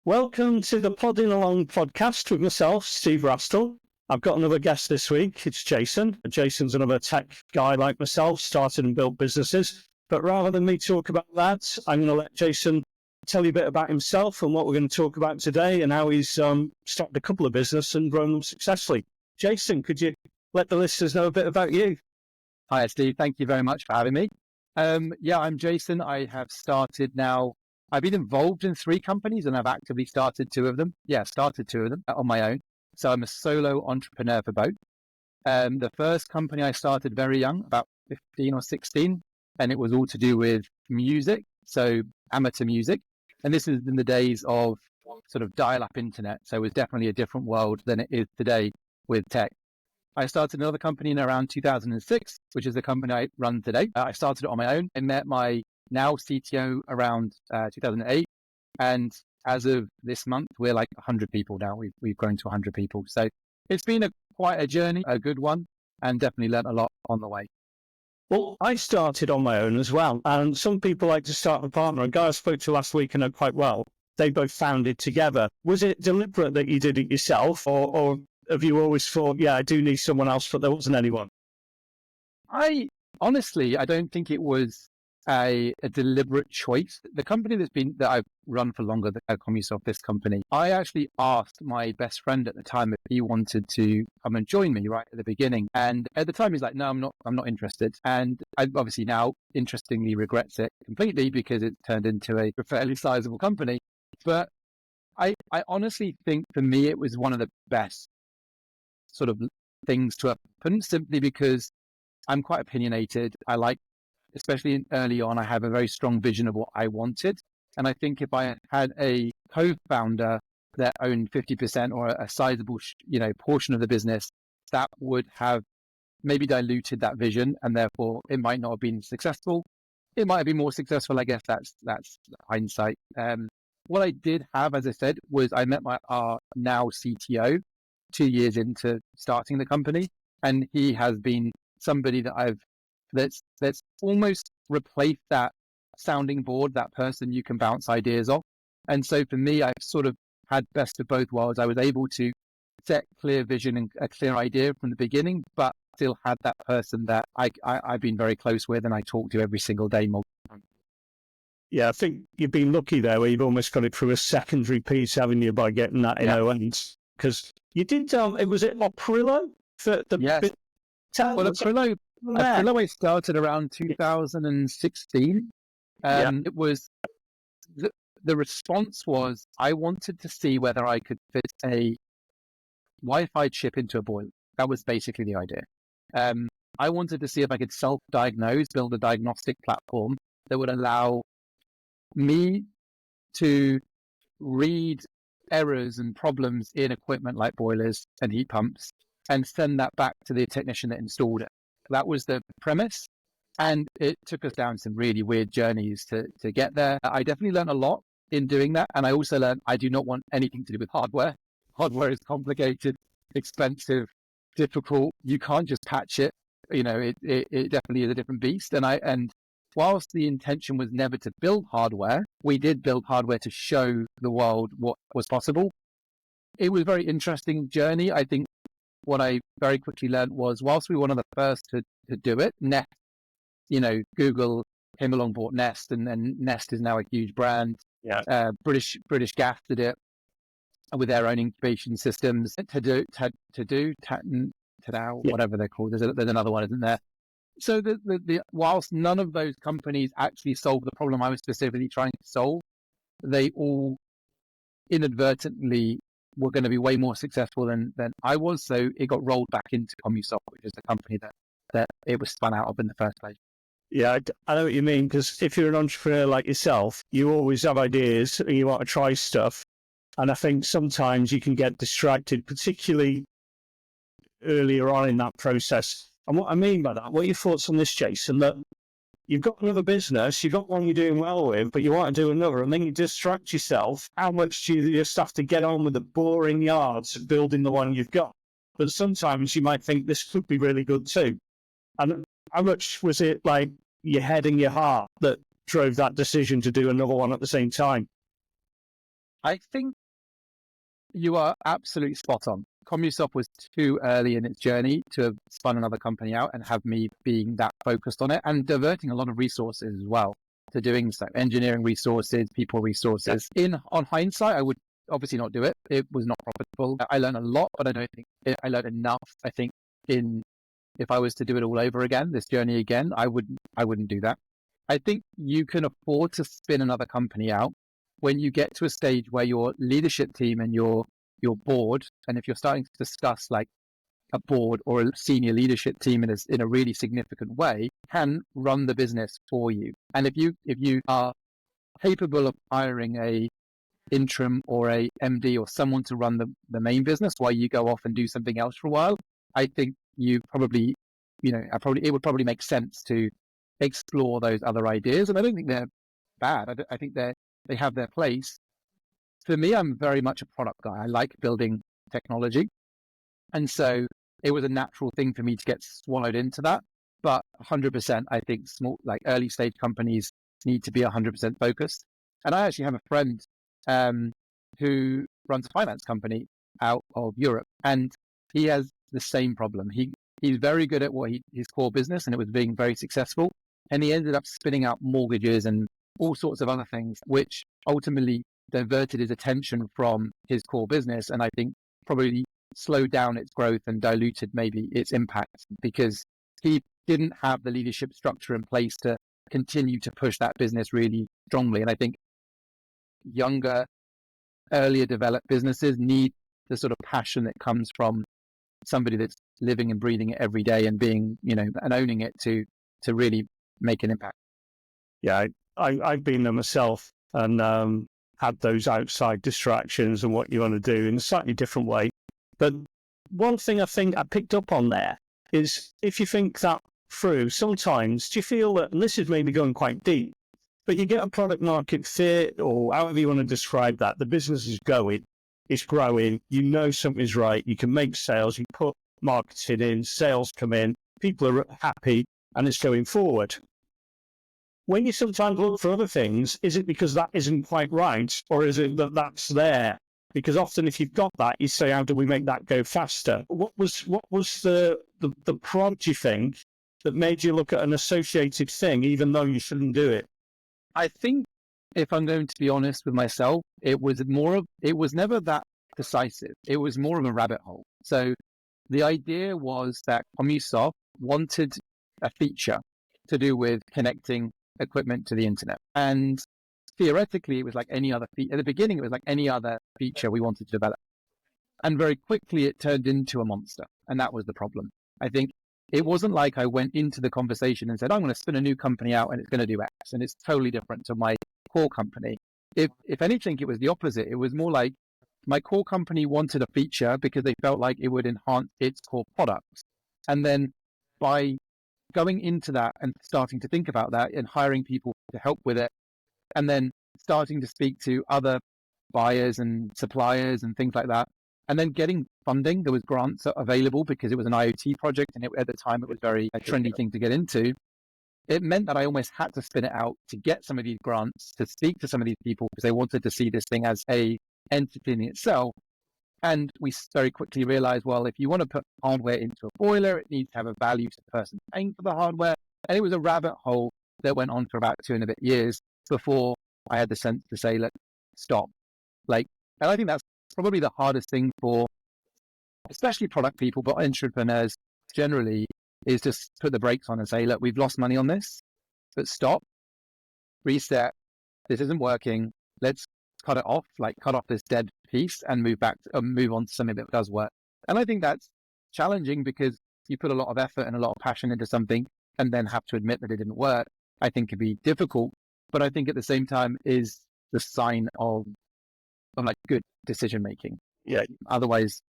Welcome to the Podin Along podcast with myself, Steve Rastall. I've got another guest this week. It's Jason. Jason's another tech guy like myself, started and built businesses. But rather than me talk about that, I'm going to let Jason tell you a bit about himself and what we're going to talk about today and how he's started a couple of businesses and grown them successfully. Jason, could you let the listeners know a bit about you? Hi, Steve. Thank you very much for having me. I'm Jason. I've been involved in 3 companies and I've actively started 2 of them. Started 2 of them on my own. So I'm a solo entrepreneur for both. The first company I started very young, about 15 or 16, and it was all to do with music, so amateur music. And this is in the days of sort of dial-up internet. So it was definitely a different world than it is today with tech. I started another company in around 2006, which is the company I run today. I started it on my own. I met my now CTO around 2008. And as of this month, we're like 100 people now. We've grown to 100 people. So it's been quite a journey, a good one, and definitely learned a lot on the way. Well, I started on my own as well. And some people like to start with a partner. A guy I spoke to last week and know quite well, they both founded together. Was it deliberate that you did it yourself or have you always thought, I do need someone else, but there wasn't anyone? I don't think it was a deliberate choice. The company that I've run for longer, the Commusoft, this company, I actually asked my best friend at the time if he wanted to come and join me right at the beginning. And at the time he's like, no, I'm not interested. And I obviously now interestingly regrets it completely because it's turned into a fairly sizable company. But I honestly think for me, it was one of the best sort of things to happen simply because I'm quite opinionated. Especially early on, I have a very strong vision of what I wanted. And I think if I had a co-founder that owned 50% or a sizable, portion of the business, that would have maybe diluted that vision. And therefore it might not have been successful. It might have been more successful. I guess that's hindsight. What I did have, as I said, was I met our now CTO 2 years into starting the company. And he has been somebody that's almost replaced that sounding board, that person you can bounce ideas off. And so for me, I've sort of had best of both worlds. I was able to set clear vision and a clear idea from the beginning, but still had that person that I've been very close with and I talk to every single day. Yeah, I think you've been lucky there where you've almost got it through a secondary piece, haven't you, by getting that in ends? Because you did, was it Aprillo? Yes. Aprillo I started around 2016. It was, the response was, I wanted to see whether I could fit a Wi-Fi chip into a boiler. That was basically the idea. I wanted to see if I could self-diagnose, build a diagnostic platform that would allow me to read errors and problems in equipment like boilers and heat pumps and send that back to the technician that installed it. That was the premise. And it took us down some really weird journeys to get there. I definitely learned a lot in doing that. And I also learned I do not want anything to do with hardware. Hardware is complicated, expensive, difficult. You can't just patch it. It definitely is a different beast. And whilst the intention was never to build hardware, we did build hardware to show the world what was possible. It was a very interesting journey. I think what I very quickly learned was whilst we were one of the first to do it, Nest, Google came along, bought Nest, and then Nest is now a huge brand. Yeah. British Gas did it with their own incubation systems. Whatever they're called. There's another one, isn't there? So whilst none of those companies actually solved the problem I was specifically trying to solve, they all inadvertently were going to be way more successful than I was. So it got rolled back into Commusoft, which is the company that it was spun out of in the first place. Yeah, I know what you mean, because if you're an entrepreneur like yourself, you always have ideas and you want to try stuff. And I think sometimes you can get distracted, particularly earlier on in that process. And what I mean by that, what are your thoughts on this, Jason, that you've got another business, you've got one you're doing well with, but you want to do another, and then you distract yourself. How much do you just have to get on with the boring yards of building the one you've got? But sometimes you might think this could be really good too. And how much was it like your head and your heart that drove that decision to do another one at the same time? I think you are absolutely spot on. Commusoft was too early in its journey to have spun another company out and have me being that focused on it and diverting a lot of resources as well to doing so. Engineering resources, people resources. On hindsight, I would obviously not do it. It was not profitable. I learned a lot, but I don't think I learned enough. I think if I was to do it all over again, this journey again, I wouldn't do that. I think you can afford to spin another company out when you get to a stage where your leadership team and your board, and if you're starting to discuss like a board or a senior leadership team in a really significant way, can run the business for you. And if you are capable of hiring a interim or a MD or someone to run the main business while you go off and do something else for a while, I think you probably, it would probably make sense to explore those other ideas. And I don't think they're bad. I think they have their place. For me, I'm very much a product guy. I like building technology. And so it was a natural thing for me to get swallowed into that. But 100%, I think small, like early stage companies need to be 100% focused. And I actually have a friend who runs a finance company out of Europe, and he has the same problem. He's very good at his core business, and it was being very successful. And he ended up spinning out mortgages and all sorts of other things, which ultimately diverted his attention from his core business. And I think probably slowed down its growth and diluted maybe its impact because he didn't have the leadership structure in place to continue to push that business really strongly. And I think younger, earlier developed businesses need the sort of passion that comes from somebody that's living and breathing it every day and being, and owning it to really make an impact. Yeah, I've been there myself and had those outside distractions and what you want to do in a slightly different way. But one thing I think I picked up on there is if you think that through, sometimes do you feel that, and this is maybe going quite deep, but you get a product market fit or however you want to describe that, the business is going, it's growing, something's right, you can make sales, you put marketing in, sales come in, people are happy and it's going forward. When you sometimes look for other things, is it because that isn't quite right? Or is it that that's there? Because often if you've got that, you say, how do we make that go faster? What was the prompt, you think, that made you look at an associated thing, even though you shouldn't do it? I think if I'm going to be honest with myself, it was never that decisive. It was more of a rabbit hole. So the idea was that Commusoft wanted a feature to do with connecting equipment to the internet. And theoretically, it was like any other at the beginning, it was like any other feature we wanted to develop. And very quickly, it turned into a monster. And that was the problem. I think it wasn't like I went into the conversation and said, I'm going to spin a new company out and it's going to do X. And it's totally different to my core company. If anything, it was the opposite. It was more like my core company wanted a feature because they felt like it would enhance its core products. And then by going into that and starting to think about that and hiring people to help with it, and then starting to speak to other buyers and suppliers and things like that, and then getting funding. There was grants available because it was an IoT project, and at the time it was very a trendy thing to get into. It meant that I almost had to spin it out to get some of these grants, to speak to some of these people because they wanted to see this thing as a entity in itself. And we very quickly realized, well, if you want to put hardware into a boiler, it needs to have a value to the person paying for the hardware. And it was a rabbit hole that went on for about 2 and a bit years before I had the sense to say, let's stop. And I think that's probably the hardest thing for especially product people, but entrepreneurs generally, is just put the brakes on and say, look, we've lost money on this, but stop, reset. This isn't working. Let's cut it off, cut off this dead piece and move on to something that does work. And I think that's challenging because you put a lot of effort and a lot of passion into something and then have to admit that it didn't work. I think could be difficult, but I think at the same time is the sign of good decision making. Yeah. Otherwise,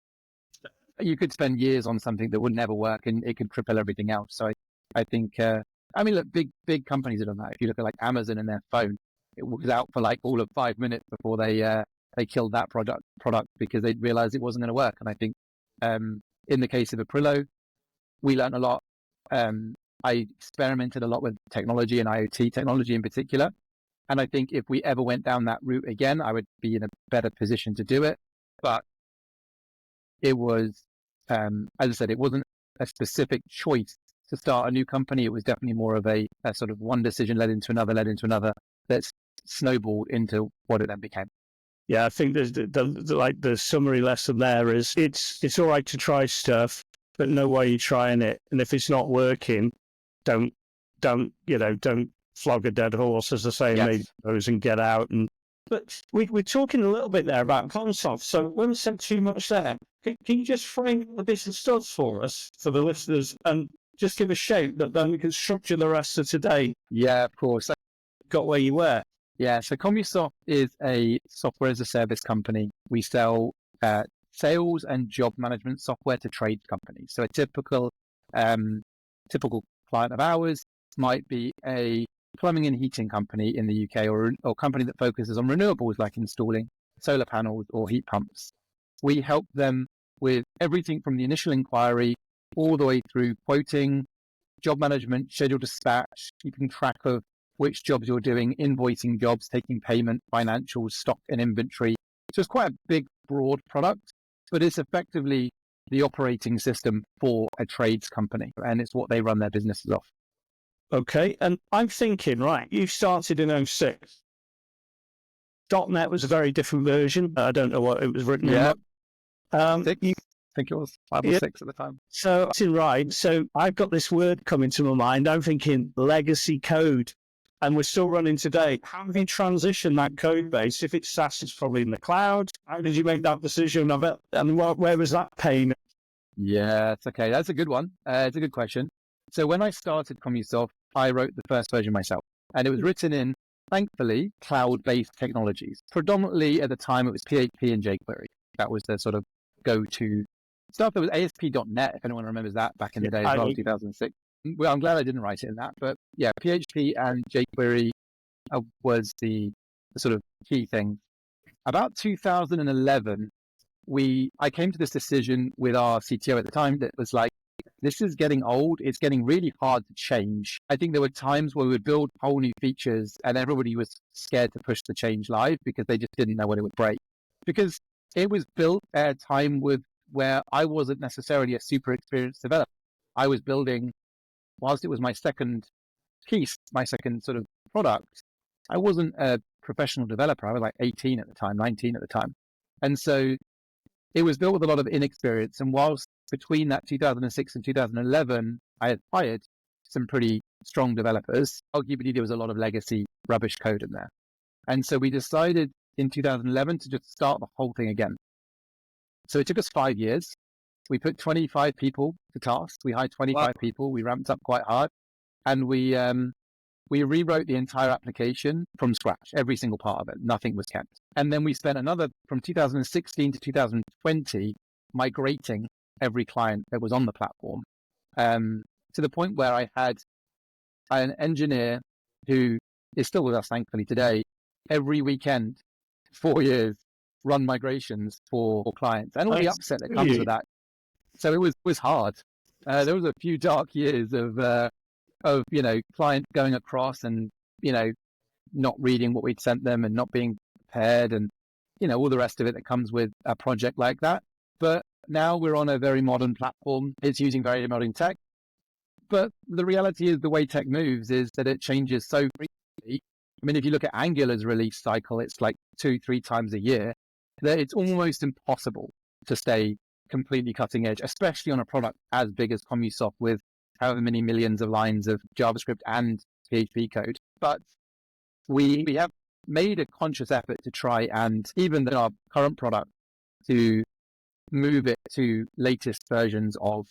you could spend years on something that would never work and it could cripple everything else. So I think, look, big companies have done that. If you look at Amazon and their phone, it was out for all of 5 minutes before they killed that product because they realized it wasn't going to work. And I think in the case of Aprillo, we learned a lot. I experimented a lot with technology and IoT technology in particular. And I think if we ever went down that route again, I would be in a better position to do it. But it was, as I said, it wasn't a specific choice to start a new company. It was definitely more of a sort of one decision led into another that's snowballed into what it then became. Yeah, I think there's the summary lesson there is it's all right to try stuff, but know why you're trying it. And if it's not working, don't flog a dead horse, as I say, Yes. maybe those and get out. But we're talking a little bit there about Commusoft. So when we said too much there, can you just frame what the business does for us, for the listeners, and just give a shape that then we can structure the rest of today? Yeah, of course. Got where you were. Yeah, so Commusoft is a software as a service company. We sell sales and job management software to trade companies. So a typical client of ours might be a plumbing and heating company in the UK, or a company that focuses on renewables, like installing solar panels or heat pumps. We help them with everything from the initial inquiry all the way through quoting, job management, schedule dispatch, keeping track of which jobs you're doing, invoicing jobs, taking payment, financials, stock and inventory. So it's quite a big, broad product, but it's effectively the operating system for a trades company, and it's what they run their businesses off. Okay, and I'm thinking, right, you started in 06. .NET was a very different version. I don't know what it was written in. Six, I think it was 5 or 6 at the time. So, right, so I've got this word coming to my mind. I'm thinking legacy code, and we're still running today. How have you transitioned that code base? If it's SaaS, it's probably in the cloud. How did you make that decision of it? And where was that pain? Yeah, it's okay. That's a good one. It's a good question. So when I started Commusoft, I wrote the first version myself, and it was written in, thankfully, cloud-based technologies. Predominantly at the time, it was PHP and jQuery. That was the sort of go-to stuff. There was ASP.NET, if anyone remembers that back in the day as well, 2006. Well, I'm glad I didn't write it in that, but yeah, PHP and jQuery was the sort of key thing. About 2011, I came to this decision with our CTO at the time that was like, this is getting old. It's getting really hard to change. I think there were times where we would build whole new features and everybody was scared to push the change live because they just didn't know when it would break. Because it was built at a time where I wasn't necessarily a super experienced developer. I was building, whilst it was my second piece, my second sort of product, I wasn't a professional developer. I was like 18 at the time, 19 at the time. And so it was built with a lot of inexperience. And whilst between that 2006 and 2011, I had hired some pretty strong developers, arguably there was a lot of legacy rubbish code in there. And so we decided in 2011 to just start the whole thing again. So it took us 5 years. We put 25 people to task. We hired 25 people. We ramped up quite hard. And we rewrote the entire application from scratch, every single part of it. Nothing was kept. And then we spent from 2016 to 2020, migrating every client that was on the platform, to the point where I had an engineer who is still with us, thankfully, today, every weekend, 4 years, run migrations for clients and all the upset that comes with that. So it was hard. There was a few dark years of client going across and, not reading what we'd sent them and not being prepared and, all the rest of it that comes with a project like that. But now we're on a very modern platform. It's using very modern tech. But the reality is the way tech moves is that it changes so frequently. I mean, if you look at Angular's release cycle, it's like 2-3 times a year, that it's almost impossible to stay completely cutting edge, especially on a product as big as Commusoft with however many millions of lines of JavaScript and PHP code. But we have made a conscious effort to try and, even in our current product, to move it to latest versions of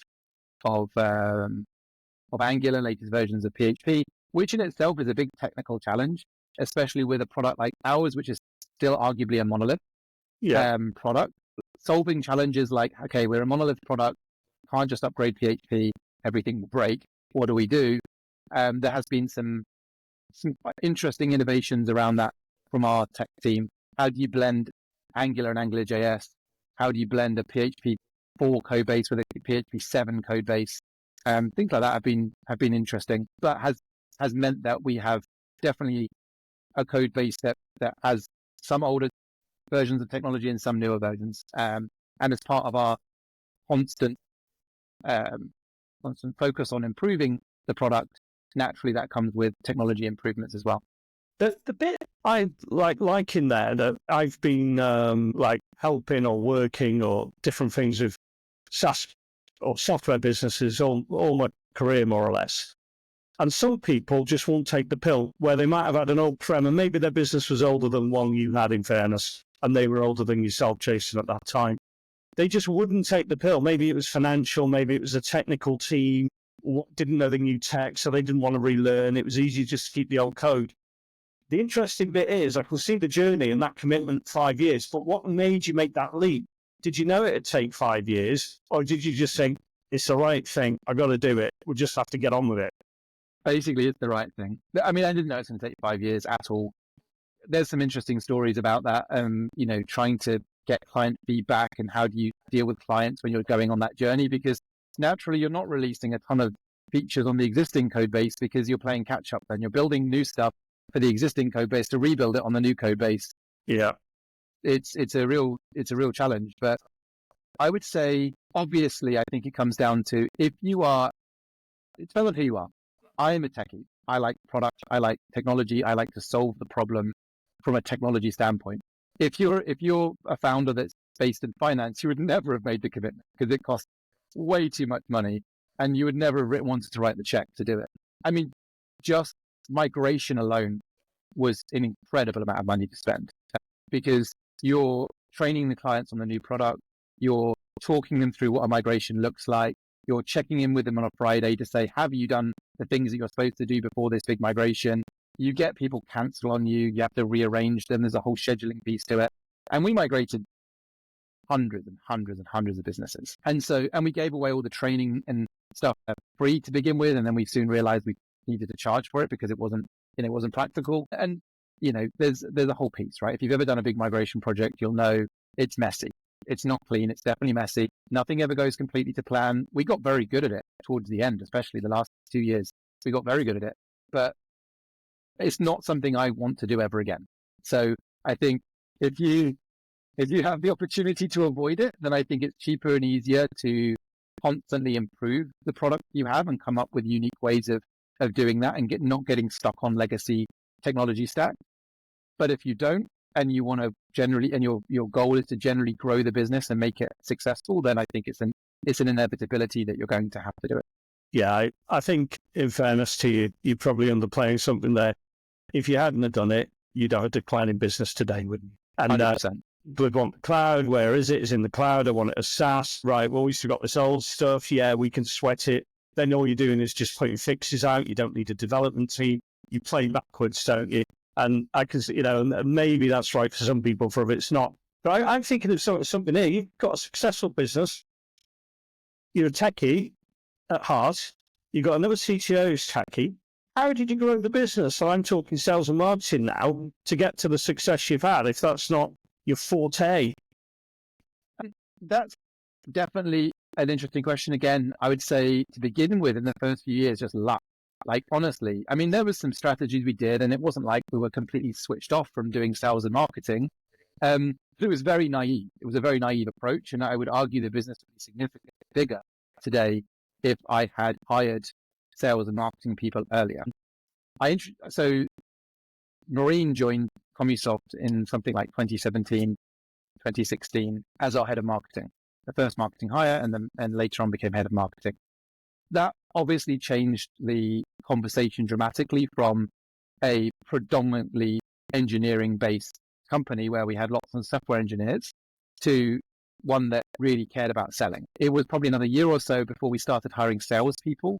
Angular, latest versions of PHP, which in itself is a big technical challenge, especially with a product like ours, which is still arguably a monolith product. Solving challenges like, okay, we're a monolith product, can't just upgrade PHP, everything will break. What do we do? There has been some quite interesting innovations around that from our tech team. How do you blend Angular and AngularJS? How do you blend a PHP 4 code base with a PHP 7 code base? Things like that have been interesting, but has meant that we have definitely a code base that has some older versions of technology and some newer versions. And as part of our constant focus on improving the product, naturally that comes with technology improvements as well. The bit I like in there that I've been like helping or working or different things with SaaS or software businesses all my career, more or less. And some people just won't take the pill, where they might have had an old prem and maybe their business was older than one you had, in fairness, and they were older than yourself, Jason, at that time. They just wouldn't take the pill. Maybe it was financial, maybe it was a technical team, didn't know the new tech, so they didn't want to relearn. It was easy just to keep the old code. The interesting bit is I can see the journey and that commitment 5 years, but what made you make that leap? Did you know it'd take 5 years, or did you just think, it's the right thing, I got to do it, we'll just have to get on with it? Basically, it's the right thing. I mean, I didn't know it's going to take 5 years at all. There's some interesting stories about that, trying to get client feedback and how do you deal with clients when you're going on that journey, because naturally you're not releasing a ton of features on the existing code base because you're playing catch up and you're building new stuff for the existing code base to rebuild it on the new code base. Yeah. It's a real challenge, but I would say, obviously, I think it comes down to it depends on who you are. I am a techie. I like product. I like technology. I like to solve the problem from a technology standpoint. If you're a founder that's based in finance, you would never have made the commitment because it costs way too much money and you would never have wanted to write the check to do it. I mean, just migration alone was an incredible amount of money to spend because you're training the clients on the new product. You're talking them through what a migration looks like. You're checking in with them on a Friday to say, have you done the things that you're supposed to do before this big migration? You get people cancel on you. You have to rearrange them. There's a whole scheduling piece to it. And we migrated hundreds and hundreds and hundreds of businesses. And we gave away all the training and stuff free to begin with. And then we soon realized we needed to charge for it because it wasn't practical. And, there's a whole piece, right? If you've ever done a big migration project, you'll know it's messy. It's not clean. It's definitely messy. Nothing ever goes completely to plan. We got very good at it towards the end, especially the last 2 years. We got very good at it, but it's not something I want to do ever again. So I think if you have the opportunity to avoid it, then I think it's cheaper and easier to constantly improve the product you have and come up with unique ways of doing that and not getting stuck on legacy technology stack. But if you don't, and you want to generally, and your goal is to generally grow the business and make it successful, then I think it's an inevitability that you're going to have to do it. Yeah, I think in fairness to you, you're probably underplaying something there. If you hadn't have done it, you'd have a declining business today, wouldn't you? And 100%. We'd want the cloud. Where is it? It's in the cloud. I want it as SaaS. Right, well, we still got this old stuff. Yeah, we can sweat it. Then all you're doing is just putting fixes out. You don't need a development team. You play backwards, don't you? And I can, maybe that's right for some people, for it's not. But I'm thinking of something here. You've got a successful business. You're a techie at heart. You've got another CTO who's techie. How did you grow the business? So I'm talking sales and marketing now to get to the success you've had, if that's not your forte. That's definitely an interesting question. Again, I would say to begin with, in the first few years, just luck. Like, honestly, I mean, there was some strategies we did, and it wasn't like we were completely switched off from doing sales and marketing. But it was very naive. It was a very naive approach. And I would argue the business would be significantly bigger today if I had hired sales and marketing people earlier. So Noreen joined Commusoft in something like 2017, 2016 as our head of marketing, the first marketing hire, and later on became head of marketing. That obviously changed the conversation dramatically from a predominantly engineering-based company where we had lots of software engineers to one that really cared about selling. It was probably another year or so before we started hiring salespeople.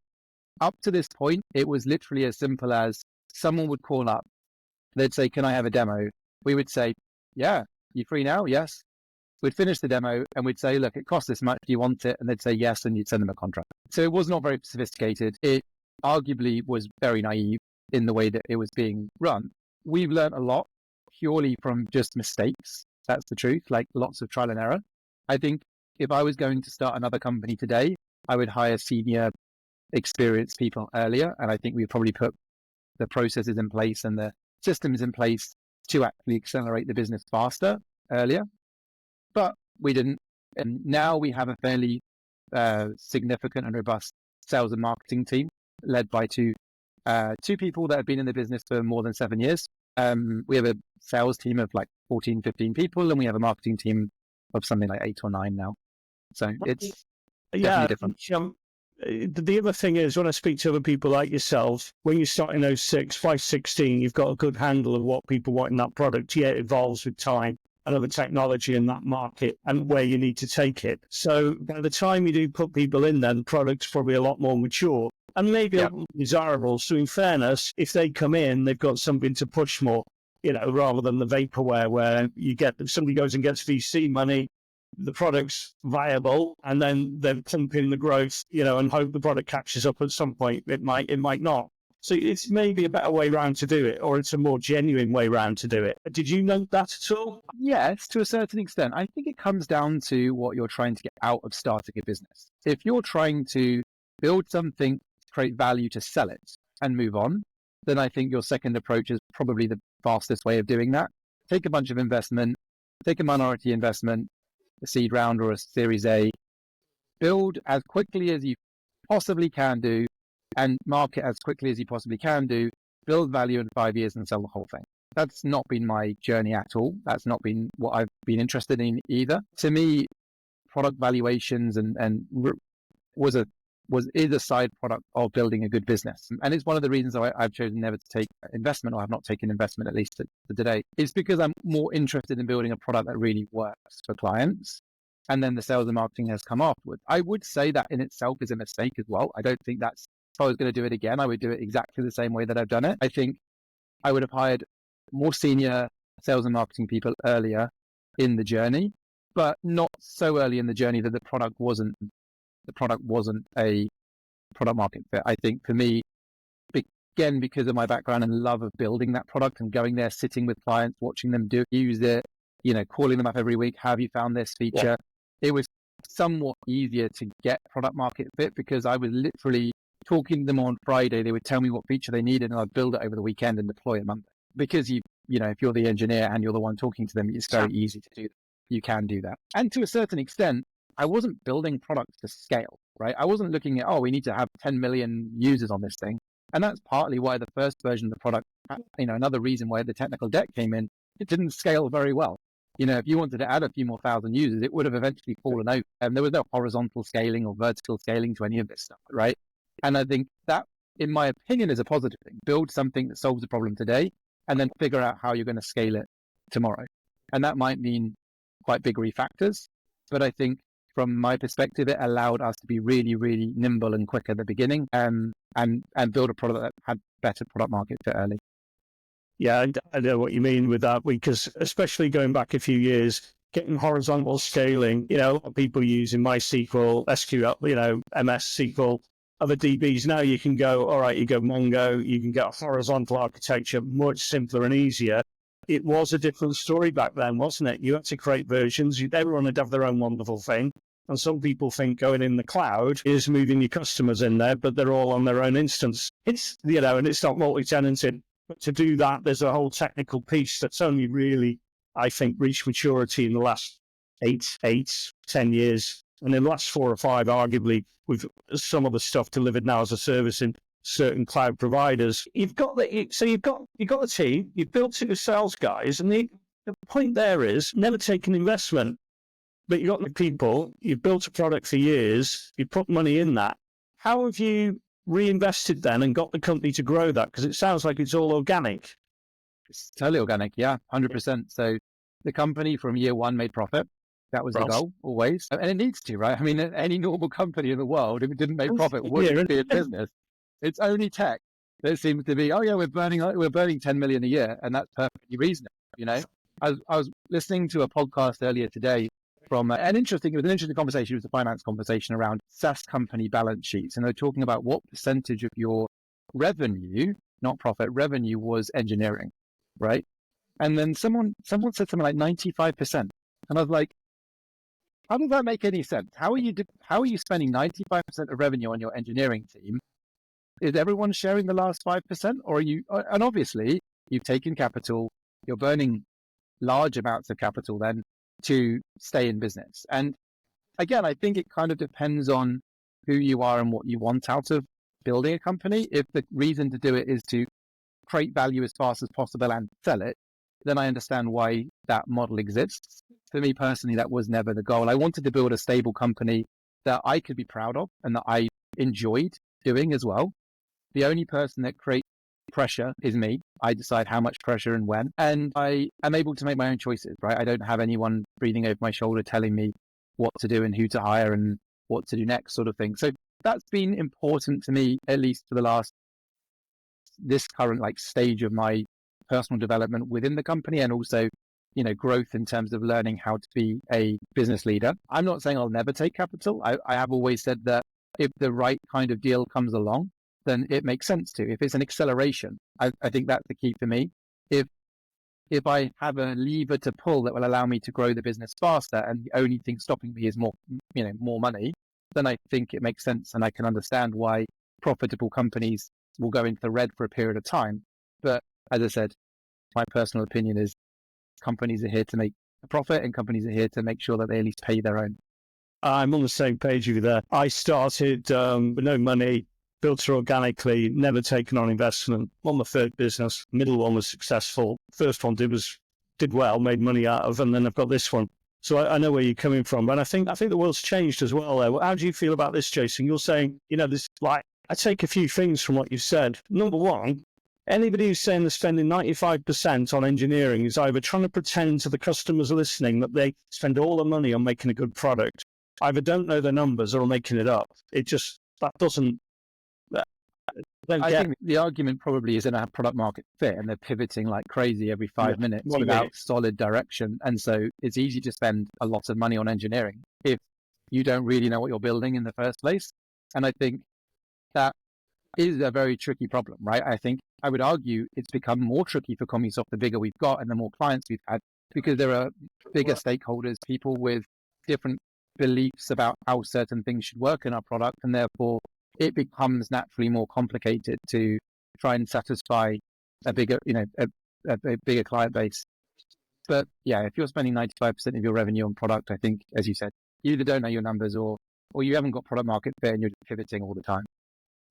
Up to this point, it was literally as simple as someone would call up. They'd say, "Can I have a demo?" We would say, "Yeah, you free now?" "Yes." We'd finish the demo and we'd say, "Look, it costs this much. Do you want it?" And they'd say yes, and you'd send them a contract. So it was not very sophisticated. It arguably was very naive in the way that it was being run. We've learned a lot purely from just mistakes. That's the truth, like lots of trial and error. I think if I was going to start another company today, I would hire senior, experienced people earlier. And I think we'd probably put the processes in place and the systems in place to actually accelerate the business faster earlier, but we didn't. And now we have a fairly significant and robust sales and marketing team led by two people that have been in the business for more than 7 years. We have a sales team of like 14, 15 people, and we have a marketing team of something like 8 or 9 now. So it's definitely different. The other thing is, when I speak to other people like yourself, when you start in 2016, you've got a good handle of what people want in that product. Yeah, it evolves with time and other technology in that market and where you need to take it. So by the time you do put people in there, the product's probably a lot more mature and maybe a little desirable. So in fairness, if they come in, they've got something to push more, rather than the vaporware where somebody goes and gets VC money, the product's viable, and then they're pumping the growth, and hope the product catches up at some point. It might not. So it's maybe a better way round to do it, or it's a more genuine way round to do it. Did you note that at all? Yes, to a certain extent. I think it comes down to what you're trying to get out of starting a business. If you're trying to build something, create value to sell it and move on, then I think your second approach is probably the fastest way of doing that. Take a bunch of investment, take a minority investment, a seed round or a Series A, build as quickly as you possibly can do and market as quickly as you possibly can do, build value in 5 years and sell the whole thing. That's not been my journey at all. That's not been what I've been interested in either. To me, product valuations is a side product of building a good business. And it's one of the reasons I've chosen never to take investment, or have not taken investment, at least to today. It's because I'm more interested in building a product that really works for clients. And then the sales and marketing has come afterwards. I would say that in itself is a mistake as well. I don't think if I was going to do it again, I would do it exactly the same way that I've done it. I think I would have hired more senior sales and marketing people earlier in the journey, but not so early in the journey that the product wasn't a product market fit. I think for me, again, because of my background and love of building that product and going there, sitting with clients, watching them use it, calling them up every week, have you found this feature? It was somewhat easier to get product market fit because I was literally talking to them on Friday. They would tell me what feature they needed and I'd build it over the weekend and deploy it Monday. Because if you're the engineer and you're the one talking to them, it's very easy to do that. You can do that. And to a certain extent, I wasn't building products to scale, right? I wasn't looking at, we need to have 10 million users on this thing. And that's partly why the first version of the product, another reason why the technical debt came in, it didn't scale very well. If you wanted to add a few more thousand users, it would have eventually fallen over. And there was no horizontal scaling or vertical scaling to any of this stuff, right? And I think that, in my opinion, is a positive thing. Build something that solves a problem today and then figure out how you're going to scale it tomorrow. And that might mean quite big refactors, but I think from my perspective, it allowed us to be really, really nimble and quick at the beginning and build a product that had better product market fit early. Yeah, I know what you mean with that, because especially going back a few years, getting horizontal scaling, a lot of people using MySQL, SQL, MS SQL, other DBs. Now you can go, all right, you go Mongo, you can get a horizontal architecture, much simpler and easier. It was a different story back then, wasn't it? You had to create versions. Everyone would have their own wonderful thing. And some people think going in the cloud is moving your customers in there, but they're all on their own instance. It's, and it's not multi-tenanted. But to do that, there's a whole technical piece that's only really, I think, reached maturity in the last 10 years. And in the last 4 or 5, arguably, with some of the stuff delivered now as a service in certain cloud providers. You've got the team, you've built it with sales guys, and the point there is never take an investment. But you've got the people, you've built a product for years, you put money in that. How have you reinvested then and got the company to grow that? Because it sounds like it's all organic. It's totally organic, yeah, 100%. So the company from year 1 made profit. That was the goal, always. And it needs to, right? I mean, any normal company in the world, if it didn't make profit, wouldn't be in business. It's only tech that seems to be, we're burning 10 million a year, and that's perfectly reasonable. I was listening to a podcast earlier today from it was an interesting conversation. It was a finance conversation around SaaS company balance sheets, and they're talking about what percentage of your revenue, not profit, revenue was engineering, right? And then someone said something like 95%, and I was like, how does that make any sense? How are you spending 95% of revenue on your engineering team? Is everyone sharing the last 5%, or are you? And obviously, you've taken capital, you're burning large amounts of capital then to stay in business. And again, I think it kind of depends on who you are and what you want out of building a company. If the reason to do it is to create value as fast as possible and sell it, then I understand why that model exists. For me personally, that was never the goal. I wanted to build a stable company that I could be proud of and that I enjoyed doing as well. The only person that creates pressure is me. I decide how much pressure and when, and I am able to make my own choices, right? I don't have anyone breathing over my shoulder telling me what to do and who to hire and what to do next, sort of thing. So that's been important to me, at least for this current stage of my personal development within the company, and also, growth in terms of learning how to be a business leader. I'm not saying I'll never take capital. I have always said that if the right kind of deal comes along, then it makes sense to. If it's an acceleration, I think that's the key for me. If I have a lever to pull that will allow me to grow the business faster, and the only thing stopping me is more money, then I think it makes sense, and I can understand why profitable companies will go into the red for a period of time. But as I said, my personal opinion is companies are here to make a profit, and companies are here to make sure that they at least pay their own. I'm on the same page with you there. I started with no money, built it organically, never taken on investment. On the third business, middle one was successful. First one did well, made money out of, and then I've got this one. So I know where you're coming from, and I think the world's changed as well. Though. How do you feel about this, Jason? You're saying, this I take a few things from what you've said. Number one, anybody who's saying they're spending 95% on engineering is either trying to pretend to the customers listening that they spend all the money on making a good product, either don't know the numbers or are making it up. That doesn't. I think the argument probably is in a product market fit, and they're pivoting like crazy every 5 minutes without solid direction. And so it's easy to spend a lot of money on engineering if you don't really know what you're building in the first place. And I think that is a very tricky problem, right? I think I would argue it's become more tricky for Commusoft the bigger we've got and the more clients we've had, because there are bigger stakeholders, people with different beliefs about how certain things should work in our product, and therefore it becomes naturally more complicated to try and satisfy a bigger, a bigger client base. But yeah, if you're spending 95% of your revenue on product, I think, as you said, you either don't know your numbers or you haven't got product market fit and you're pivoting all the time.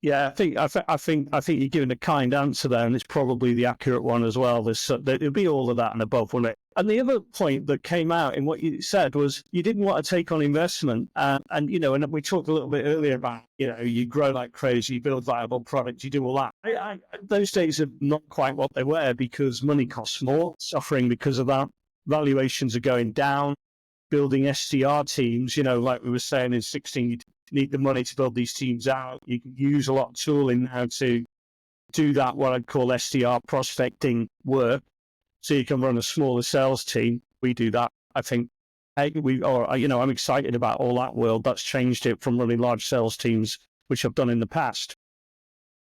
Yeah, I think you're giving a kind answer there, and it's probably the accurate one as well. There'll be all of that and above, won't it? And the other point that came out in what you said was you didn't want to take on investment, and we talked a little bit earlier about you grow like crazy, you build viable products, you do all that. Those days are not quite what they were, because money costs more, suffering because of that. Valuations are going down. Building SDR teams, like we were saying in 16, you need the money to build these teams out. You can use a lot of tooling now to do that, what I'd call SDR prospecting work. So you can run a smaller sales team. We do that. I think I'm excited about all that world. That's changed it from running large sales teams, which I've done in the past.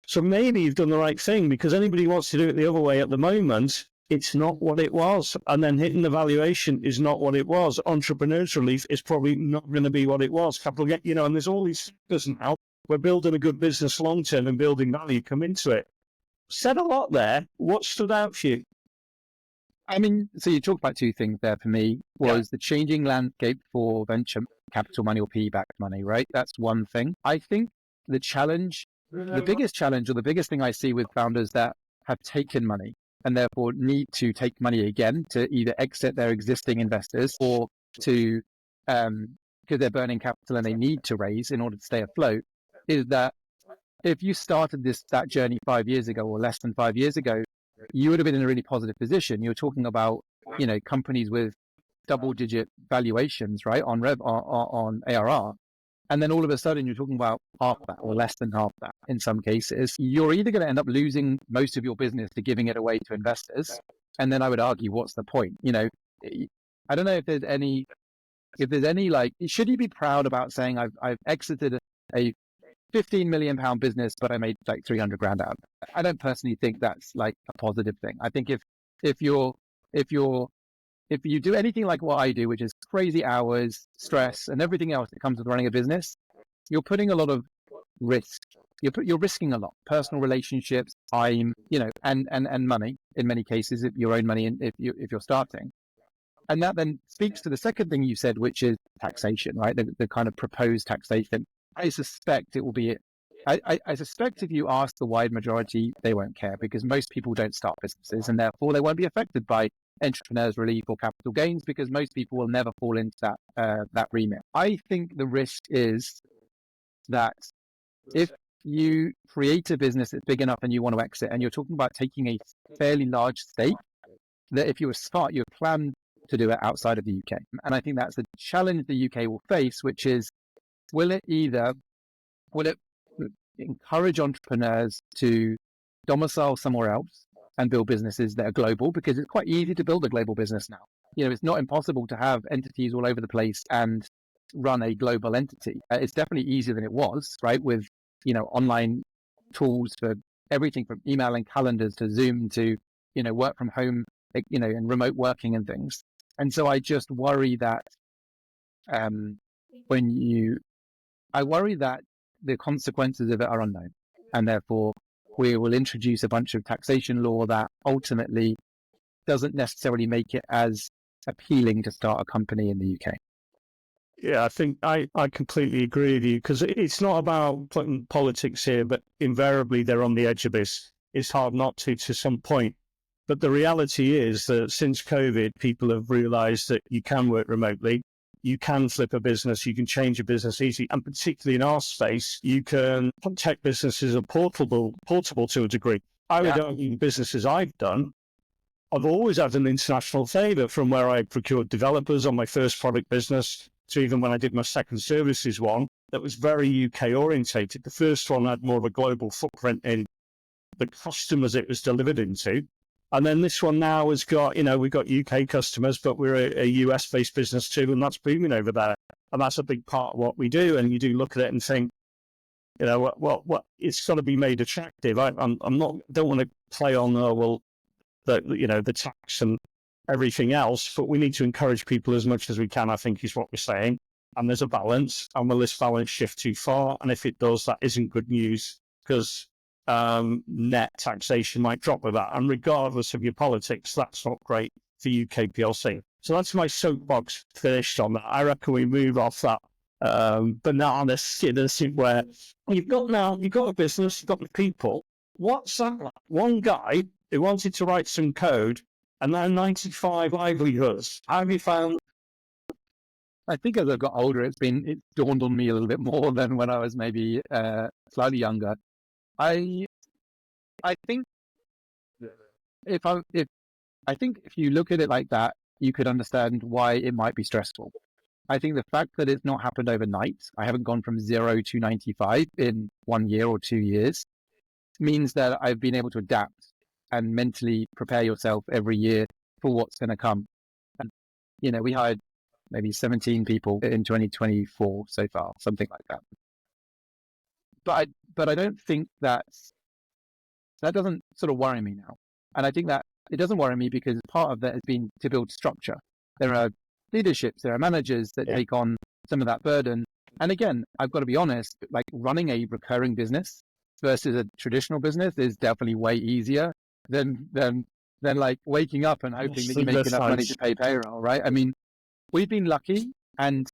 So maybe you've done the right thing, because anybody who wants to do it the other way at the moment, it's not what it was. And then hitting the valuation is not what it was. Entrepreneur's relief is probably not going to be what it was. Capital get, and there's all these factors now. We're building a good business long-term and building value come into it. Said a lot there. What stood out for you? I mean, so you talked about two things there for me, was the changing landscape for venture capital money or PE-backed money, right? That's one thing. I think the biggest challenge or the biggest thing I see with founders that have taken money and therefore need to take money again to either exit their existing investors or to, because they're burning capital and they need to raise in order to stay afloat, is that if you started that journey 5 years ago or less than 5 years ago, you would have been in a really positive position. You're talking about, companies with double-digit valuations, right, on ARR. And then all of a sudden you're talking about half that or less than half that in some cases. You're either going to end up losing most of your business to giving it away to investors. And then I would argue, what's the point? I don't know if there's any should you be proud about saying I've exited a 15 million pound business, but I made like 300 grand out of it? I don't personally think that's like a positive thing. I think if you do anything like what I do, which is crazy hours, stress, and everything else that comes with running a business, you're putting a lot of risk you're risking a lot, personal relationships, time, and money in many cases, if your own money, if you're starting. And that then speaks to the second thing you said, which is taxation, right? The kind of proposed taxation. I suspect it will be. I suspect if you ask the wide majority, they won't care, because most people don't start businesses, and therefore they won't be affected by entrepreneurs relief or capital gains, because most people will never fall into that remit. I think the risk is that if you create a business that's big enough and you want to exit, and you're talking about taking a fairly large stake, that if you were smart, you would plan to do it outside of the UK. And I think that's the challenge the UK will face, which is, will it encourage entrepreneurs to domicile somewhere else and build businesses that are global? Because it's quite easy to build a global business now. It's not impossible to have entities all over the place and run a global entity. It's definitely easier than it was, right? With, online tools for everything from email and calendars to Zoom to, work from home, and remote working and things. And so I just worry that I worry that the consequences of it are unknown, and therefore we will introduce a bunch of taxation law that ultimately doesn't necessarily make it as appealing to start a company in the UK. Yeah, I think I completely agree with you, because it's not about putting politics here, but invariably they're on the edge of this. It's hard not to some point. But the reality is that since COVID, people have realized that you can work remotely, you can flip a business, you can change a business easily. And particularly in our space, you can, tech businesses are portable to a degree. I would argue the businesses I've done, I've always had an international flavor, from where I procured developers on my first product business to even when I did my second services one that was very UK orientated. The first one had more of a global footprint in the customers it was delivered into. And then this one now has got, we've got UK customers, but we're a US based business too, and that's booming over there. And that's a big part of what we do. And you do look at it and think, what it's got to be made attractive. Don't want to play on, the tax and everything else, but we need to encourage people as much as we can, I think, is what we're saying. And there's a balance, and will this balance shift too far? And if it does, that isn't good news, because net taxation might drop with that. And regardless of your politics, that's not great for UK PLC. So that's my soapbox finished on that. I reckon we move off that banana skin where you've got a business, you've got the people. What's that like? One guy who wanted to write some code, and now 95 livelihoods. How have you found? I think as I've got older, it dawned on me a little bit more than when I was maybe slightly younger. I think if you look at it like that, you could understand why it might be stressful. I think the fact that it's not happened overnight, I haven't gone from 0 to 95 in 1 year or 2 years, means that I've been able to adapt and mentally prepare yourself every year for what's going to come. And, we hired maybe 17 people in 2024 so far, something like that. But I don't think that doesn't sort of worry me now. And I think that it doesn't worry me because part of that has been to build structure. There are leaderships, there are managers that take on some of that burden. And again, I've got to be honest, like running a recurring business versus a traditional business is definitely way easier than like waking up and hoping that you make enough money to pay payroll, right? I mean, we've been lucky and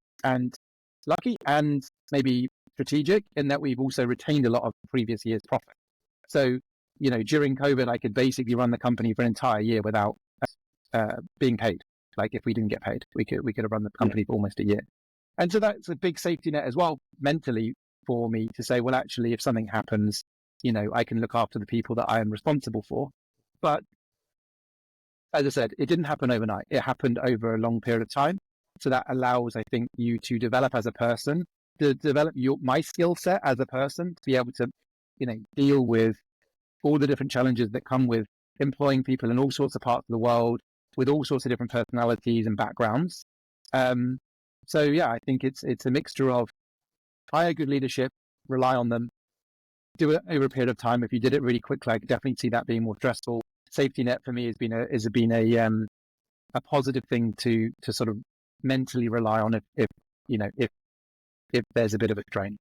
maybe strategic in that we've also retained a lot of previous year's profit. So, during COVID, I could basically run the company for an entire year without being paid. Like if we didn't get paid, we could have run the company for almost a year. And so that's a big safety net as well, mentally, for me to say, well, actually, if something happens, I can look after the people that I am responsible for. But as I said, it didn't happen overnight. It happened over a long period of time. So that allows, I think, you to develop as a person, to develop my skill set as a person, to be able to, deal with all the different challenges that come with employing people in all sorts of parts of the world with all sorts of different personalities and backgrounds. So yeah, I think it's a mixture of hire good leadership, rely on them, do it over a period of time. If you did it really quickly, I could definitely see that being more stressful. Safety net for me has been a positive thing to sort of mentally rely on if there's a bit of a strain.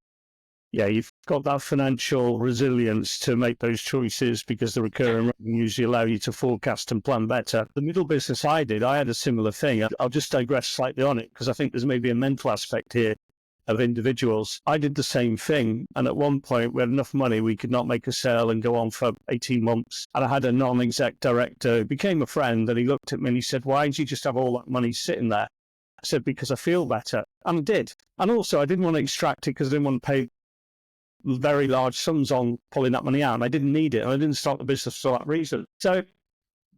Yeah, got that financial resilience to make those choices because the recurring revenues allow you to forecast and plan better. The middle business I did, I had a similar thing. I'll just digress slightly on it because I think there's maybe a mental aspect here of individuals. I did the same thing. And at one point we had enough money, we could not make a sale and go on for 18 months. And I had a non-exec director who became a friend, and he looked at me and he said, why did you just have all that money sitting there? I said, because I feel better. And I did. And also I didn't want to extract it because I didn't want to pay very large sums on pulling that money out. And I didn't need it. And I didn't start the business for that reason. So,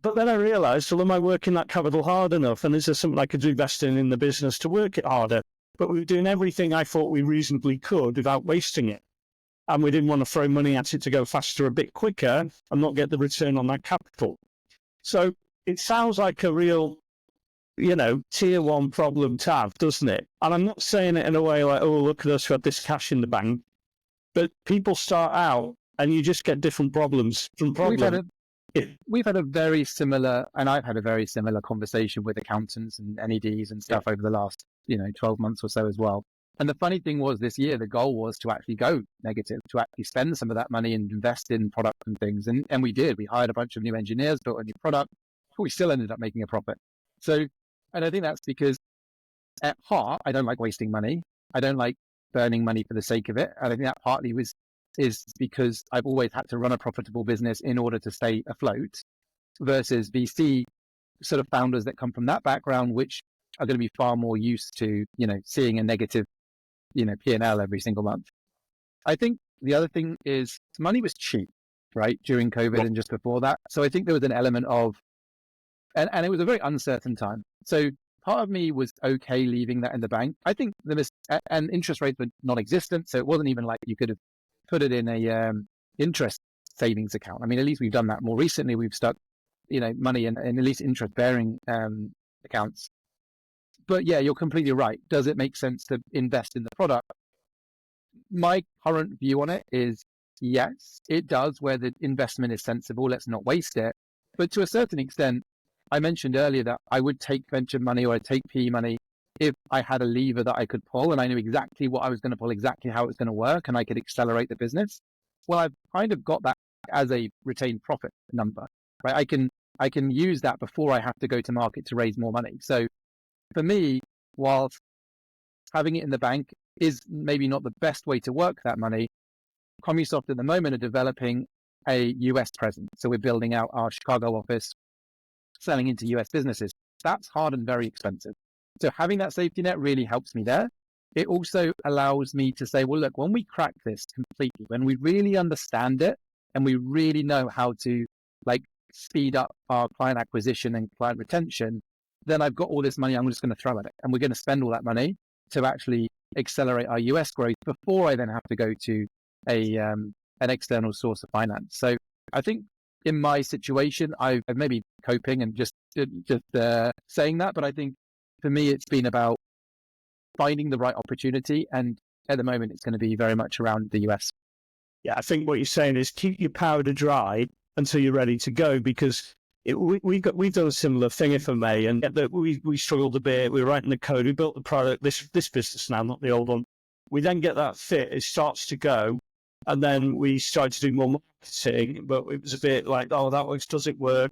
but then I realized, well, am I working that capital hard enough? And is there something I could invest in the business to work it harder? But we were doing everything I thought we reasonably could without wasting it. And we didn't want to throw money at it to go faster, a bit quicker, and not get the return on that capital. So it sounds like a real, tier one problem to have, doesn't it? And I'm not saying it in a way like, oh, look at us, we have this cash in the bank. But people start out and you just get different problems. We've had a very similar, and I've had a very similar conversation with accountants and NEDs and stuff over the last, 12 months or so as well. And the funny thing was this year, the goal was to actually go negative, to actually spend some of that money and invest in product and things. And we did. We hired a bunch of new engineers, built a new product, but we still ended up making a profit. So, and I think that's because at heart, I don't like wasting money. I don't like burning money for the sake of it. And I think that partly is because I've always had to run a profitable business in order to stay afloat, versus VC sort of founders that come from that background, which are going to be far more used to, seeing a negative, P&L every single month. I think the other thing is money was cheap, right? During COVID and just before that. So I think there was an element of, and it was a very uncertain time. So part of me was okay leaving that in the bank. I think and interest rates were non-existent. So it wasn't even like you could have put it in a interest savings account. I mean, at least we've done that more recently. We've stuck, money in at least interest bearing accounts. But yeah, you're completely right. Does it make sense to invest in the product? My current view on it is yes, it does, where the investment is sensible. Let's not waste it. But to a certain extent, I mentioned earlier that I would take venture money or I'd take PE money if I had a lever that I could pull and I knew exactly what I was going to pull, exactly how it was going to work, and I could accelerate the business. Well, I've kind of got that as a retained profit number, right? I can use that before I have to go to market to raise more money. So for me, whilst having it in the bank is maybe not the best way to work that money, Commusoft at the moment are developing a US presence. So we're building out our Chicago office, selling into US businesses. That's hard and very expensive. So having that safety net really helps me there. It also allows me to say, well, look, when we crack this completely, when we really understand it and we really know how to speed up our client acquisition and client retention, then I've got all this money I'm just going to throw at it. And we're going to spend all that money to actually accelerate our US growth before I then have to go to an external source of finance. So I think in my situation, I've maybe coping and just saying that, but I think for me, it's been about finding the right opportunity. And at the moment, it's going to be very much around the US. Yeah, I think what you're saying is keep your powder dry until you're ready to go, because we've done a similar thing, if I may, and we struggled a bit. We were writing the code, we built the product, this business now, not the old one. We then get that fit, it starts to go, and then we started to do more marketing, but it was a bit like, oh, that works, does it work?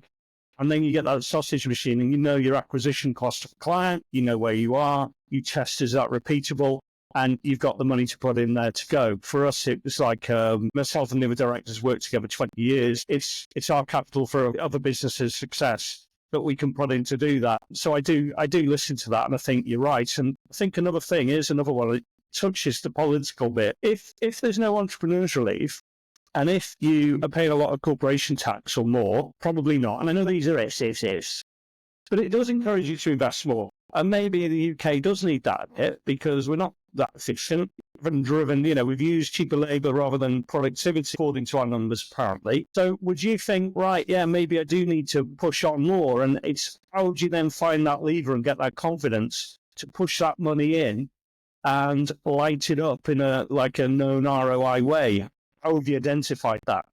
And then you get that sausage machine and you know your acquisition cost of client, you know where you are, you test, is that repeatable? And you've got the money to put in there to go. For us, it was like myself and the other directors worked together 20 years. It's our capital for other businesses' success that we can put in to do that. So I do listen to that, and I think you're right. And I think another thing is another one that touches the political bit. If there's no entrepreneurs relief, and if you are paying a lot of corporation tax or more, probably not. And I know these are ifs, but it does encourage you to invest more. And maybe the UK does need that a bit because we're not that efficient and driven. We've used cheaper labour rather than productivity, according to our numbers, apparently. So would you think, right, yeah, maybe I do need to push on more? And how would you then find that lever and get that confidence to push that money in and light it up in a known ROI way? How have you identified that?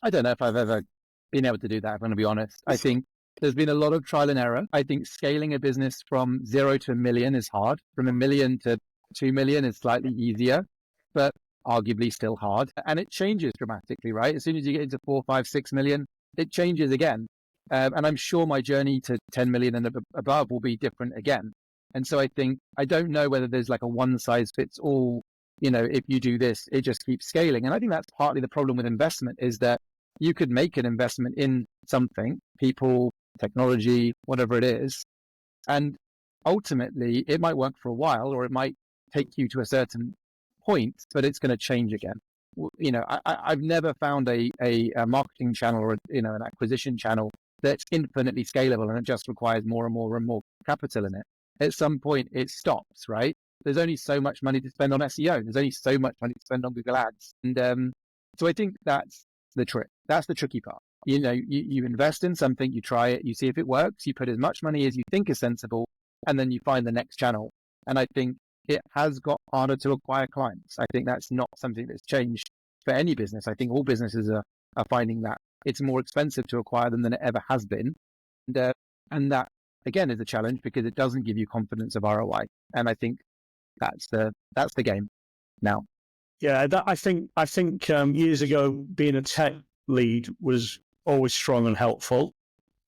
I don't know if I've ever been able to do that, if I'm going to be honest. I think there's been a lot of trial and error. I think scaling a business from 0 to 1 million is hard. From 1 million to 2 million is slightly easier. But arguably still hard, and it changes dramatically, right? As soon as you get into 4, 5, 6 million, it changes again. And I'm sure my journey to 10 million and above will be different again. And so I don't know whether there's like a one size fits all, if you do this, it just keeps scaling. And I think that's partly the problem with investment, is that you could make an investment in something, people, technology, whatever it is, and ultimately it might work for a while, or it might take you to a certain point, but it's going to change again. I've never found a marketing channel or an acquisition channel that's infinitely scalable and it just requires more and more and more capital in it. At some point it stops, right? There's only so much money to spend on SEO. There's only so much money to spend on Google Ads. And so I think that's the trick. That's the tricky part. You invest in something, you try it, you see if it works, you put as much money as you think is sensible, and then you find the next channel. And I think it has got harder to acquire clients. I think that's not something that's changed for any business. I think all businesses are finding that it's more expensive to acquire them than it ever has been. And that, again, is a challenge because it doesn't give you confidence of ROI. And I think that's the game now. Yeah, I think years ago, being a tech lead was always strong and helpful.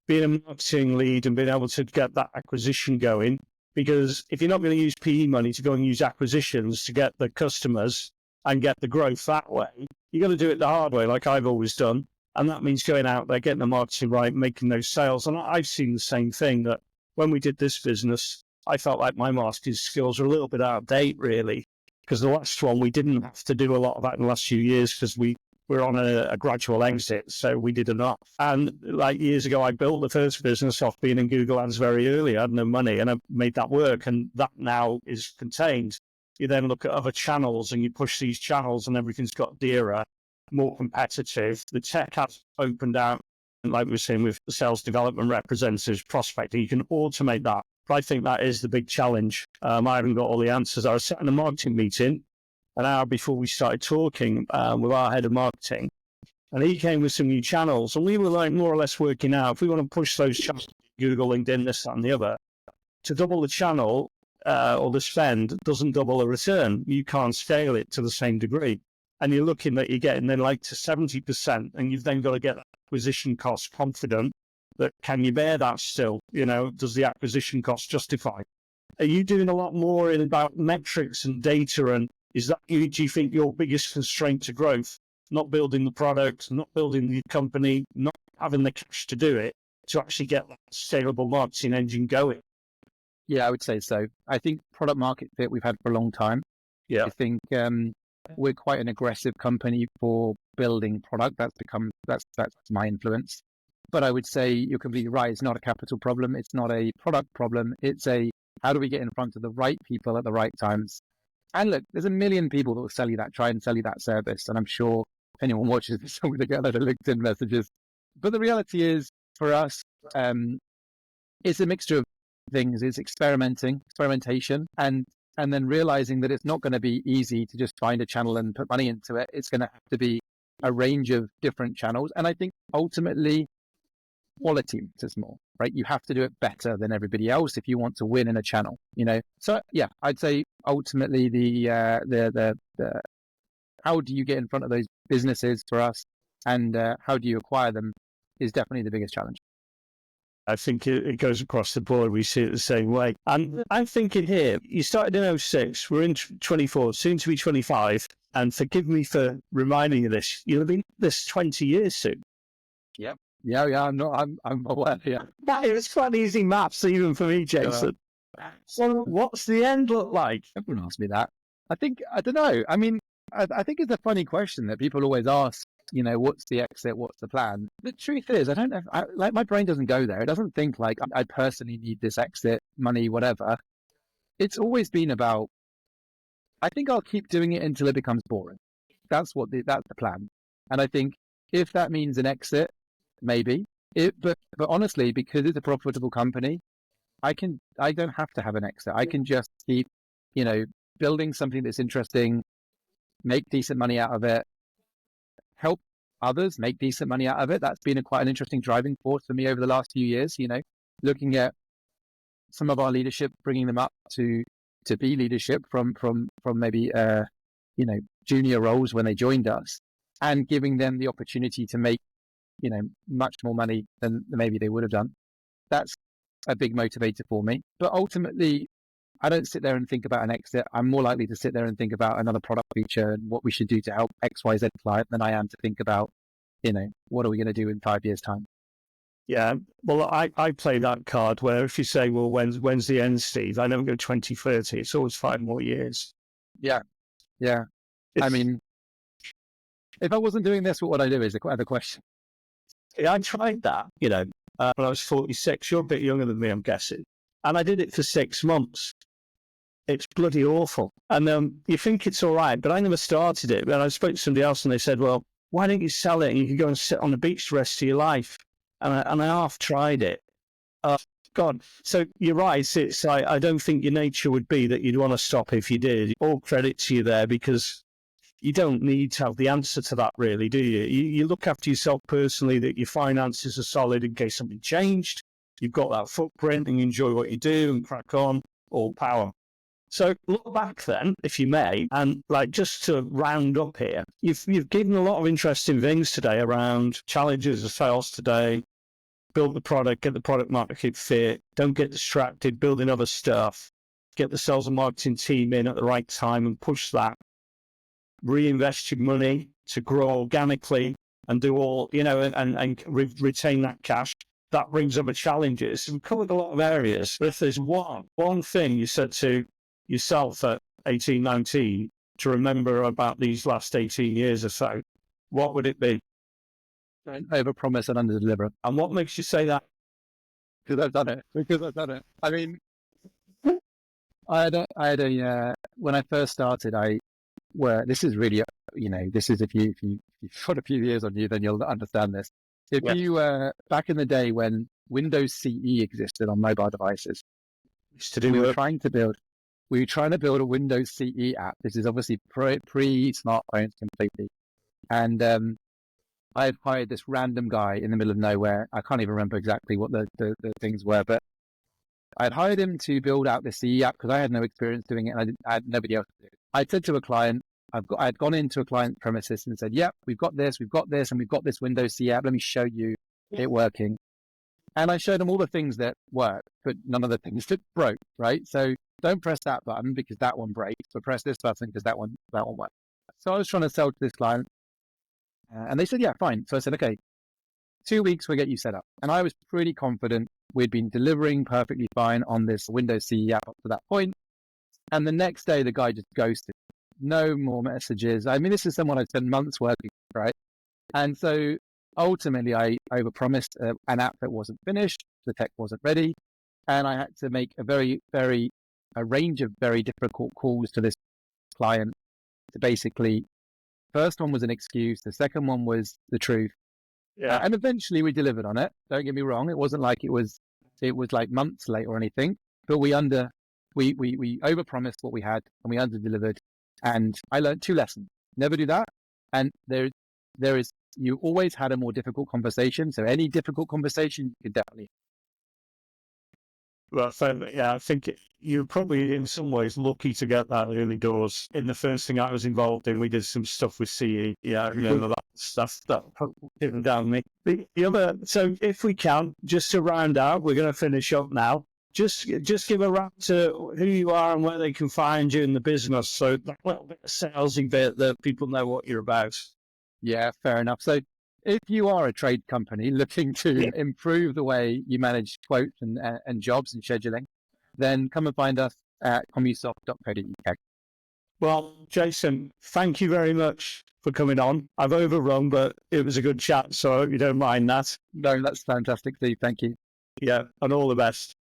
Being a marketing lead and being able to get that acquisition going, because if you're not going to use PE money to go and use acquisitions to get the customers and get the growth that way, you got to do it the hard way, like I've always done. And that means going out there, getting the marketing right, making those sales. And I've seen the same thing, that when we did this business, I felt like my marketing skills were a little bit out of date, really, because the last one, we didn't have to do a lot of that in the last few years because we're on a gradual exit, so we did enough. And like years ago, I built the first business off being in Google Ads very early. I had no money and I made that work, and that now is contained. You then look at other channels and you push these channels and everything's got dearer, more competitive. The tech has opened out, and like we were saying with the sales development representatives, prospecting, you can automate that. But I think that is the big challenge. I haven't got all the answers. I was sat in a marketing meeting an hour before we started talking with our head of marketing, and he came with some new channels, and we were like more or less working out if we want to push those channels, Google, LinkedIn, this, that, and the other, to double the channel or the spend doesn't double the return. You can't scale it to the same degree, and you're looking that you're getting then like to 70%, and you've then got to get that acquisition cost confident that can you bear that still? Does the acquisition cost justify? Are you doing a lot more in about metrics and data, and do you think your biggest constraint to growth, not building the product, not building the company, not having the cash to do it, to actually get that scalable marketing engine going? Yeah, I would say so. I think product market fit we've had for a long time. Yeah. I think we're quite an aggressive company for building product. That's my influence. But I would say you're completely right. It's not a capital problem. It's not a product problem. It's how do we get in front of the right people at the right times? And look, there's a million people that will try and sell you that service. And I'm sure if anyone watches this, I'm going to get a lot of LinkedIn messages. But the reality is, for us, it's a mixture of things. It's experimentation, and then realizing that it's not going to be easy to just find a channel and put money into it. It's going to have to be a range of different channels. And I think ultimately, quality matters more, right? You have to do it better than everybody else if you want to win in a channel, So yeah, I'd say ultimately the how do you get in front of those businesses for us, and how do you acquire them is definitely the biggest challenge. I think it goes across the board. We see it the same way. And I'm thinking here, you started in 06, we're in 24, soon to be 25. And forgive me for reminding you this, you'll have been this 20 years soon. Yep. Yeah. I'm aware. Yeah. It's quite easy maths, even for me, Jason. So what's the end look like? Everyone asks me that. I don't know. I mean, I think it's a funny question that people always ask, what's the exit? What's the plan? The truth is, I don't know. My brain doesn't go there. It doesn't think like I personally need this exit, money, whatever. It's always been about, I think I'll keep doing it until it becomes boring. That's the plan. And I think if that means an exit, maybe. But honestly, because it's a profitable company, I don't have to have an exit. I can just keep, building something that's interesting, make decent money out of it, help others make decent money out of it. That's been quite an interesting driving force for me over the last few years, looking at some of our leadership, bringing them up to be leadership from maybe, junior roles when they joined us, and giving them the opportunity to make, much more money than maybe they would have done. That's a big motivator for me. But ultimately, I don't sit there and think about an exit. I'm more likely to sit there and think about another product feature and what we should do to help XYZ client than I am to think about, what are we going to do in 5 years' time? Yeah, well, I play that card where if you say, well, when's the end, Steve? I never go 2030. It's always 5 more years. Yeah. I mean, if I wasn't doing this, what would I do is the question. Yeah, I tried that, when I was 46. You're a bit younger than me, I'm guessing. And I did it for 6 months. It's bloody awful. And you think it's all right, but I never started it. And I spoke to somebody else and they said, well, why don't you sell it and you can go and sit on the beach the rest of your life? And I half tried it. God. So you're right. It's I don't think your nature would be that you'd want to stop if you did. All credit to you there, because you don't need to have the answer to that, really, do you? You look after yourself personally, that your finances are solid in case something changed. You've got that footprint and you enjoy what you do and crack on, all power. So look back then, if you may, and just to round up here, you've given a lot of interesting things today around challenges of sales today. Build the product, get the product market fit, don't get distracted, building other stuff, get the sales and marketing team in at the right time and push that. Reinvest your money to grow organically and do all, and retain that cash. That brings other challenges. We've covered a lot of areas. But if there's one thing you said to yourself at 18, 19 to remember about these last 18 years or so, what would it be? Don't overpromise and underdeliver. And what makes you say that? Because I've done it. I mean, I had a when I first started, this is really, this is if you've got a few years on you, then you'll understand this. If you, back in the day when Windows CE existed on mobile devices, we were trying to build a Windows CE app. This is obviously pre-smartphones completely. And I had hired this random guy in the middle of nowhere. I can't even remember exactly what the things were, but I had hired him to build out the CE app because I had no experience doing it and I had nobody else to do it. I said to a client, I had gone into a client premises and said, yep, we've got this, and we've got this Windows CE app. Let me show you it working. And I showed them all the things that work, but none of the things that broke, right? So don't press that button because that one breaks, but press this button because that one works. So I was trying to sell to this client and they said, yeah, fine. So I said, okay, 2 weeks, we'll get you set up. And I was pretty confident we'd been delivering perfectly fine on this Windows CE app up to that point. And the next day, the guy just ghosted. No more messages. I mean, this is someone I'd spent months working with, right? And so ultimately, I overpromised an app that wasn't finished. The tech wasn't ready. And I had to make a range of very difficult calls to this client to basically, first one was an excuse. The second one was the truth. Yeah. And eventually we delivered on it. Don't get me wrong. It wasn't like it was like months late or anything, but we overpromised what we had and we underdelivered. And I learned 2 lessons. Never do that. And you always had a more difficult conversation. So any difficult conversation, you could definitely. Well, I think you're probably in some ways lucky to get that early doors. In the first thing I was involved in, we did some stuff with CE. Yeah, I remember that stuff that didn't down me. The other, so if we can, just to round out, we're going to finish up now. Just give a wrap to who you are and where they can find you in the business. So that little bit of salesy bit that people know what you're about. Yeah, fair enough. So if you are a trade company looking to improve the way you manage quotes and jobs and scheduling, then come and find us at commusoft.co.uk. Well, Jason, thank you very much for coming on. I've overrun, but it was a good chat, so I hope you don't mind that. No, that's fantastic, Steve. Thank you. Yeah, and all the best.